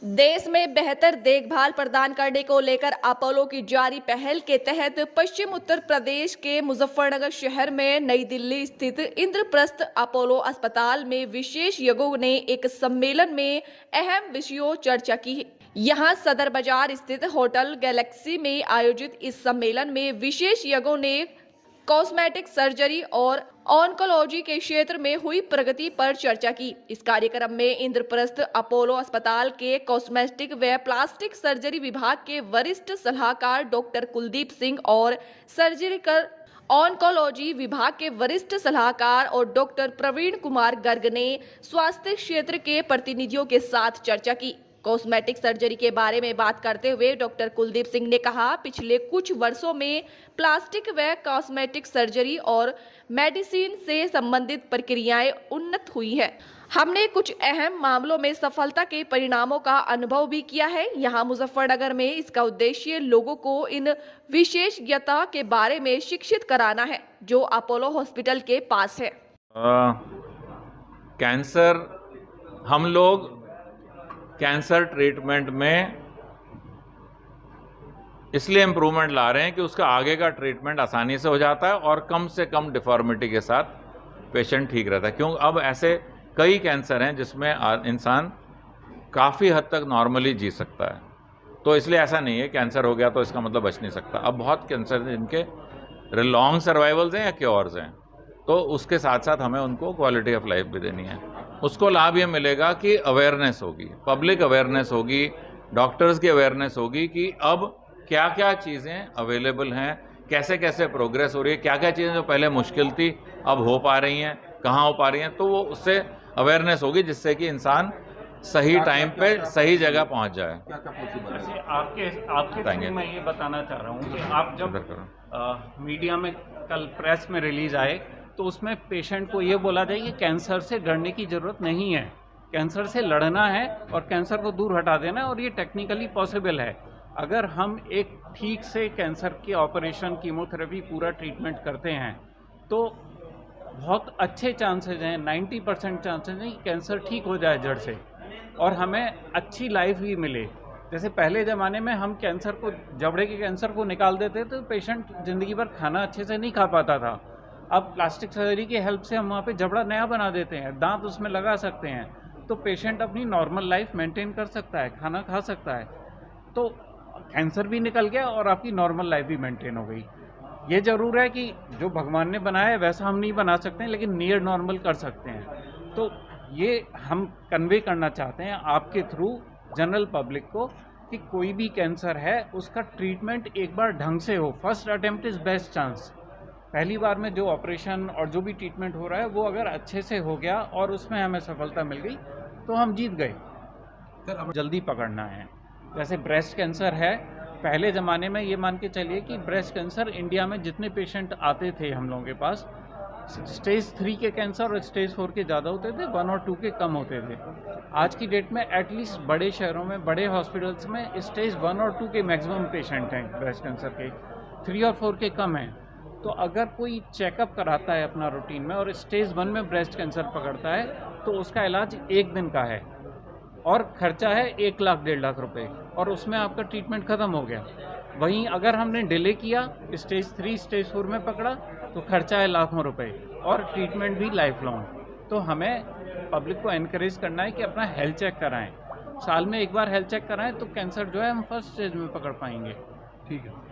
देश में बेहतर देखभाल प्रदान करने को लेकर अपोलो की जारी पहल के तहत पश्चिम उत्तर प्रदेश के मुजफ्फरनगर शहर में नई दिल्ली स्थित इंद्रप्रस्थ अपोलो अस्पताल में विशेषज्ञों ने एक सम्मेलन में अहम विषयों चर्चा की है। यहां सदर बाजार स्थित होटल गैलेक्सी में आयोजित इस सम्मेलन में विशेषज्ञों ने कॉस्मेटिक सर्जरी और ऑन्कोलॉजी के क्षेत्र में हुई प्रगति पर चर्चा की। इस कार्यक्रम में इंद्रप्रस्थ अपोलो अस्पताल के कॉस्मेटिक व प्लास्टिक सर्जरी विभाग के वरिष्ठ सलाहकार डॉक्टर कुलदीप सिंह और सर्जिकल ऑन्कोलॉजी विभाग के वरिष्ठ सलाहकार और डॉक्टर प्रवीण कुमार गर्ग ने स्वास्थ्य क्षेत्र के प्रतिनिधियों के साथ चर्चा की। कॉस्मेटिक सर्जरी के बारे में बात करते हुए डॉक्टर कुलदीप सिंह ने कहा, पिछले कुछ वर्षों में प्लास्टिक व कॉस्मेटिक सर्जरी और मेडिसिन से संबंधित प्रक्रियाएं उन्नत हुई हैं। हमने कुछ अहम मामलों में सफलता के परिणामों का अनुभव भी किया है। यहाँ मुजफ्फरनगर में इसका उद्देश्य लोगों को इन विशेषज्ञता के बारे में शिक्षित कराना है जो अपोलो हॉस्पिटल के पास है। कैंसर, हम लोग कैंसर ट्रीटमेंट में इसलिए इम्प्रूवमेंट ला रहे हैं कि उसका आगे का ट्रीटमेंट आसानी से हो जाता है और कम से कम डिफॉर्मिटी के साथ पेशेंट ठीक रहता है। क्योंकि अब ऐसे कई कैंसर हैं जिसमें इंसान काफ़ी हद तक नॉर्मली जी सकता है। तो इसलिए ऐसा नहीं है कैंसर हो गया तो इसका मतलब बच नहीं सकता। अब बहुत कैंसर हैं जिनके लॉन्ग सर्वाइवल्स हैं या क्योर्स हैं, तो उसके साथ साथ हमें उनको क्वालिटी ऑफ लाइफ भी देनी है। उसको लाभ ये मिलेगा कि अवेयरनेस होगी, पब्लिक अवेयरनेस होगी, डॉक्टर्स की अवेयरनेस होगी कि अब क्या क्या चीज़ें अवेलेबल हैं, कैसे कैसे प्रोग्रेस हो रही है, क्या क्या चीज़ें जो पहले मुश्किल थी अब हो पा रही हैं, कहाँ हो पा रही हैं। तो वो उससे अवेयरनेस होगी जिससे कि इंसान सही टाइम पे सही जगह पहुंच जाए। आपके थ्रू मैं ये बताना चाह रहा हूँ कि आप जब मीडिया में कल प्रेस में रिलीज आए तो उसमें पेशेंट को ये बोला जाए कि कैंसर से डरने की ज़रूरत नहीं है, कैंसर से लड़ना है और कैंसर को दूर हटा देना है और ये टेक्निकली पॉसिबल है। अगर हम एक ठीक से कैंसर की ऑपरेशन, कीमोथेरेपी, पूरा ट्रीटमेंट करते हैं तो बहुत अच्छे चांसेज हैं, 90% चांसेज हैं कि कैंसर ठीक हो जाए जड़ से और हमें अच्छी लाइफ भी मिले। जैसे पहले ज़माने में हम कैंसर को, जबड़े के कैंसर को निकाल देते तो पेशेंट ज़िंदगी भर खाना अच्छे से नहीं खा पाता था। अब प्लास्टिक सर्जरी की हेल्प से हम वहाँ पे जबड़ा नया बना देते हैं, दांत उसमें लगा सकते हैं, तो पेशेंट अपनी नॉर्मल लाइफ मेंटेन कर सकता है, खाना खा सकता है। तो कैंसर भी निकल गया और आपकी नॉर्मल लाइफ भी मेंटेन हो गई। ये ज़रूर है कि जो भगवान ने बनाया है वैसा हम नहीं बना सकते हैं, लेकिन नियर नॉर्मल कर सकते हैं। तो ये हम कन्वे करना चाहते हैं आपके थ्रू जनरल पब्लिक को कि कोई भी कैंसर है उसका ट्रीटमेंट एक बार ढंग से हो। First attempt is best chance. पहली बार में जो ऑपरेशन और जो भी ट्रीटमेंट हो रहा है वो अगर अच्छे से हो गया और उसमें हमें सफलता मिल गई तो हम जीत गए। जल्दी पकड़ना है। जैसे ब्रेस्ट कैंसर है, पहले ज़माने में ये मान के चलिए कि ब्रेस्ट कैंसर इंडिया में जितने पेशेंट आते थे हम लोगों के पास, स्टेज 3 के कैंसर और स्टेज 4 के ज़्यादा होते थे, 1 और 2 के कम होते थे। आज की डेट में एटलीस्ट बड़े शहरों में, बड़े हॉस्पिटल्स में स्टेज 1 और 2 के मैक्सिमम पेशेंट हैं ब्रेस्ट कैंसर के, 3 और 4 के कम हैं। तो अगर कोई चेकअप कराता है अपना रूटीन में और स्टेज 1 में ब्रेस्ट कैंसर पकड़ता है तो उसका इलाज 1 दिन का है और खर्चा है 1 लाख 1.5 लाख रुपए और उसमें आपका ट्रीटमेंट ख़त्म हो गया। वहीं अगर हमने डिले किया, स्टेज 3 स्टेज 4 में पकड़ा तो खर्चा है लाखों रुपए और ट्रीटमेंट भी लाइफ लॉन्ग। तो हमें पब्लिक को एनकरेज करना है कि अपना हेल्थ चेक कराएं, साल में एक बार हेल्थ चेक कराएं तो कैंसर जो है हम फर्स्ट स्टेज में पकड़ पाएंगे। ठीक है।